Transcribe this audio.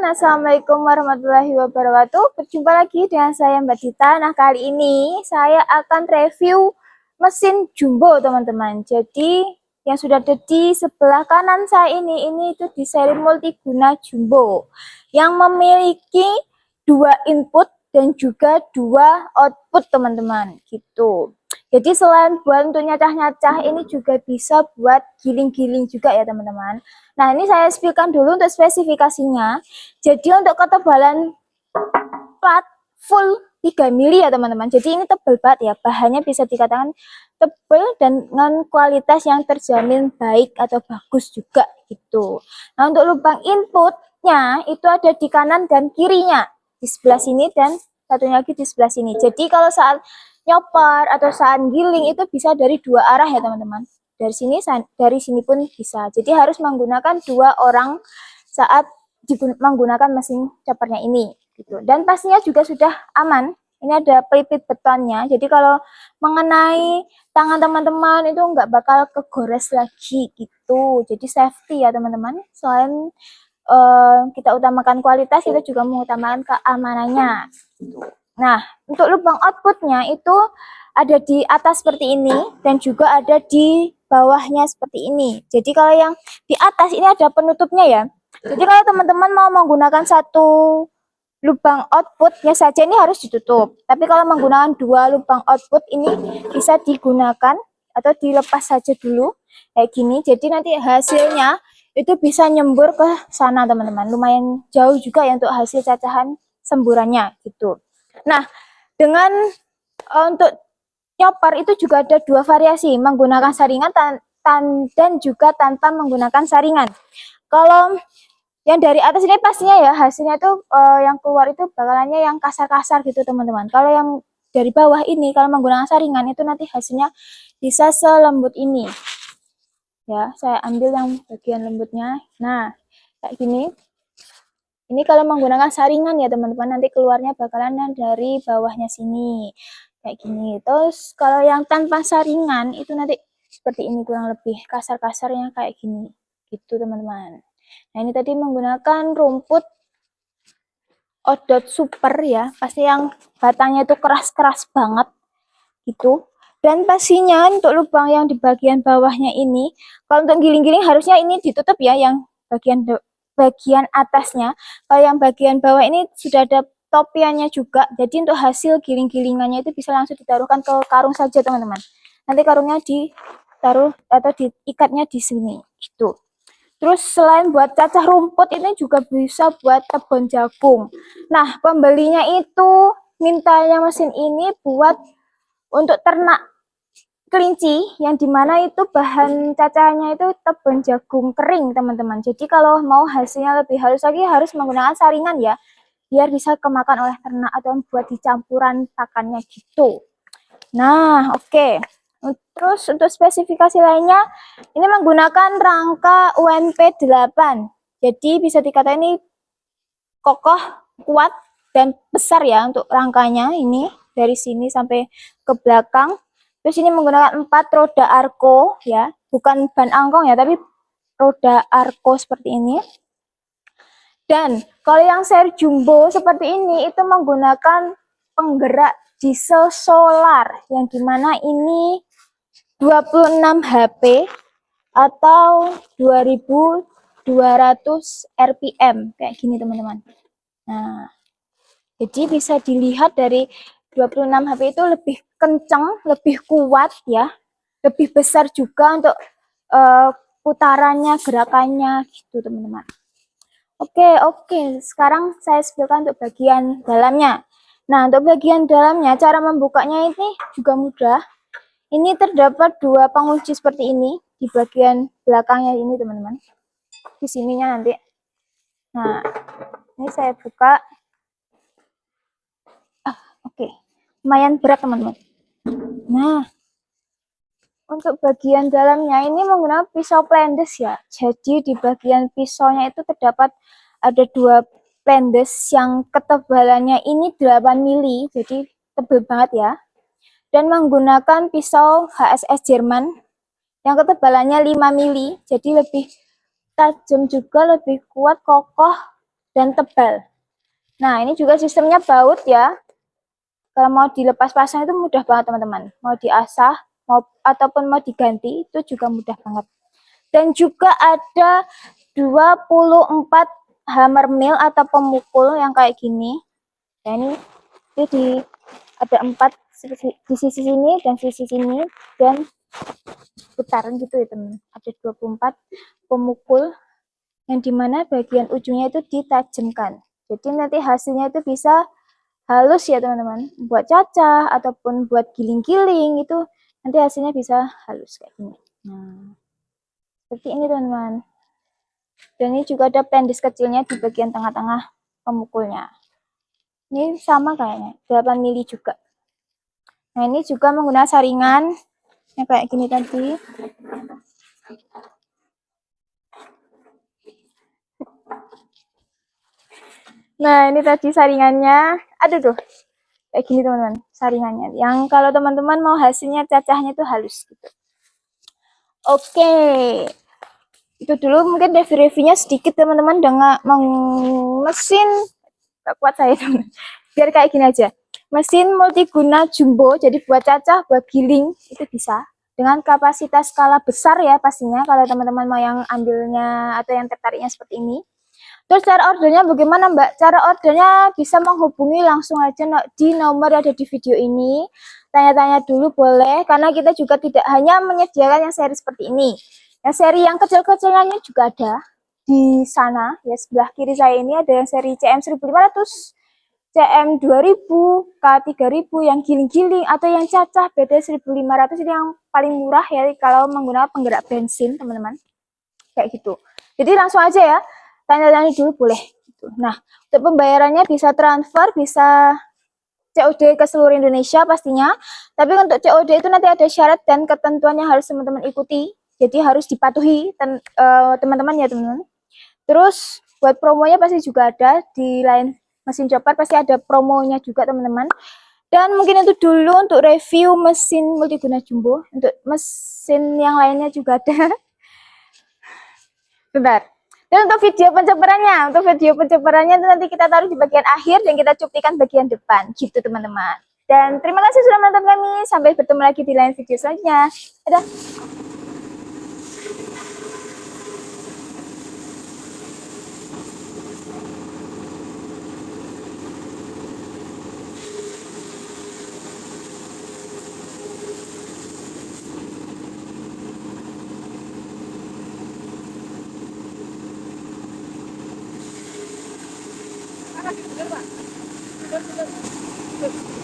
Assalamualaikum warahmatullahi wabarakatuh. Berjumpa lagi dengan saya Mbak Dita. Nah, kali ini saya akan review mesin jumbo, teman-teman. Jadi, yang sudah ada di sebelah kanan saya ini itu di seri multiguna jumbo yang memiliki 2 input dan juga 2 output, teman-teman. Gitu. Jadi selain buat untuk nyacah-nyacah, ini juga bisa buat giling-giling juga ya, teman-teman. Nah, ini saya spillkan dulu untuk spesifikasinya. Jadi untuk ketebalan plat full 3 mili ya, teman-teman. Jadi ini tebal banget ya. Bahannya bisa dikatakan tebal dan dengan kualitas yang terjamin baik atau bagus juga gitu. Nah, untuk lubang inputnya itu ada di kanan dan kirinya. Di sebelah sini dan satunya lagi di sebelah sini. Jadi kalau saat nyopar atau saat giling itu bisa dari 2 arah ya, teman-teman. Dari sini pun bisa. Jadi harus menggunakan 2 orang saat menggunakan mesin choppernya ini gitu. Dan pastinya juga sudah aman. Ini ada pelipit betonnya. Jadi kalau mengenai tangan teman-teman itu nggak bakal kegores lagi gitu. Jadi safety ya, teman-teman. Selain kita utamakan kualitas, kita juga mengutamakan keamanannya. Nah, untuk lubang outputnya itu ada di atas seperti ini dan juga ada di bawahnya seperti ini. Jadi kalau yang di atas ini ada penutupnya ya. Jadi kalau teman-teman mau menggunakan satu lubang outputnya saja ini harus ditutup. Tapi kalau menggunakan 2 lubang output ini bisa digunakan atau dilepas saja dulu kayak gini. Jadi nanti hasilnya itu bisa nyembur ke sana, teman-teman. Lumayan jauh juga ya untuk hasil cacahan semburannya gitu. Nah, dengan untuk nyopar itu juga ada 2 variasi, menggunakan saringan dan juga tanpa menggunakan saringan. Kalau yang dari atas ini pastinya ya hasilnya itu yang keluar itu bakalannya yang kasar-kasar gitu, teman-teman. Kalau yang dari bawah ini kalau menggunakan saringan itu nanti hasilnya bisa selembut ini. Ya, saya ambil yang bagian lembutnya. Nah, kayak gini. Ini kalau menggunakan saringan ya, teman-teman, nanti keluarnya bakalan dari bawahnya sini. Kayak gini. Terus kalau yang tanpa saringan itu nanti seperti ini, kurang lebih kasar-kasarnya kayak gini. Gitu, teman-teman. Nah, ini tadi menggunakan rumput Odot Super ya. Pasti yang batangnya itu keras-keras banget gitu. Dan pastinya untuk lubang yang di bagian bawahnya ini, kalau untuk giling-giling harusnya ini ditutup ya, yang bagian atasnya. Kalau yang bagian bawah ini sudah ada topiannya juga. Jadi untuk hasil giling-gilingannya itu bisa langsung ditaruhkan ke karung saja, teman-teman. Nanti karungnya ditaruh atau diikatnya di sini gitu. Terus selain buat cacah rumput ini juga bisa buat kebun jagung. Nah, pembelinya itu mintanya mesin ini buat untuk ternak kelinci, yang dimana itu bahan cacahannya itu tepung jagung kering, teman-teman. Jadi kalau mau hasilnya lebih halus lagi harus menggunakan saringan ya, biar bisa kemakan oleh ternak atau buat dicampuran pakannya gitu. Nah, oke. Terus untuk spesifikasi lainnya, ini menggunakan rangka UMP 8. Jadi bisa dikatakan ini kokoh, kuat, dan besar ya untuk rangkanya ini dari sini sampai ke belakang. Terus ini menggunakan 4 roda Arco ya, bukan ban angkong ya, tapi roda Arco seperti ini. Dan kalau yang seri jumbo seperti ini itu menggunakan penggerak diesel solar yang dimana ini 26 HP atau 2200 RPM kayak gini, teman-teman. Nah, jadi bisa dilihat dari 26 HP itu lebih kencang, lebih kuat ya, lebih besar juga untuk putarannya, gerakannya gitu, teman-teman. Oke, sekarang saya spillkan untuk bagian dalamnya. Nah, untuk bagian dalamnya, cara membukanya ini juga mudah. Ini terdapat 2 pengunci seperti ini di bagian belakangnya ini, teman-teman. Di sininya nanti. Nah, ini saya buka. Oke, lumayan berat, teman-teman. Nah, untuk bagian dalamnya ini menggunakan pisau plendes ya. Jadi di bagian pisaunya itu terdapat ada 2 plendes yang ketebalannya ini 8 mili, jadi tebal banget ya. Dan menggunakan pisau HSS Jerman yang ketebalannya 5 mili, jadi lebih tajam juga, lebih kuat, kokoh, dan tebal. Nah, ini juga sistemnya baut ya. Kalau mau dilepas pasang itu mudah banget teman-teman. Mau diasah ataupun mau diganti itu juga mudah banget. Dan juga ada 24 hammer mill atau pemukul yang kayak gini. Ya ini ada 4 di sisi sini dan sisi sini dan putaran gitu ya teman. Ada 24 pemukul yang dimana bagian ujungnya itu ditajamkan. Jadi nanti hasilnya itu bisa halus ya teman-teman. Buat cacah ataupun buat giling-giling itu nanti hasilnya bisa halus kayak gini. Nah, seperti ini teman-teman. Dan ini juga ada pendis kecilnya di bagian tengah-tengah pemukulnya. Ini sama kayaknya, 8 mili juga. Nah, ini juga menggunakan saringan yang kayak gini tadi. Nah, ini tadi saringannya. Aduh tuh. Kayak gini teman-teman, saringannya. Yang kalau teman-teman mau hasilnya cacahnya itu halus gitu. Oke. Itu dulu mungkin review-reviewnya sedikit teman-teman dengan mesin gak kuat saya teman. Biar kayak gini aja. Mesin multiguna jumbo, jadi buat cacah, buat giling itu bisa. Dengan kapasitas skala besar ya pastinya kalau teman-teman mau yang ambilnya atau yang tertariknya seperti ini. Terus cara ordernya bagaimana Mbak? Cara ordernya bisa menghubungi langsung aja di nomor yang ada di video ini. Tanya-tanya dulu boleh, karena kita juga tidak hanya menyediakan yang seri seperti ini. Yang seri yang kecil-kecilnya juga ada di sana. Ya sebelah kiri saya ini ada yang seri CM 1500, CM 2000, K3000 yang giling-giling atau yang cacah BT 1500 ini yang paling murah ya kalau menggunakan penggerak bensin teman-teman. Kayak gitu. Jadi langsung aja ya. Tanya-tanya dulu boleh. Nah, untuk pembayarannya bisa transfer, bisa COD ke seluruh Indonesia pastinya. Tapi untuk COD itu nanti ada syarat dan ketentuan yang harus teman-teman ikuti. Jadi harus dipatuhi teman-teman ya teman-teman. Terus buat promonya pasti juga ada di lain mesin chopper pasti ada promonya juga teman-teman. Dan mungkin itu dulu untuk review mesin multiguna jumbo. Untuk mesin yang lainnya juga ada. Bentar. Dan untuk video penceperannya itu nanti kita taruh di bagian akhir dan kita cuplikan bagian depan, gitu teman-teman. Dan terima kasih sudah menonton kami. Sampai bertemu lagi di lain video selanjutnya. Dadah. Pak.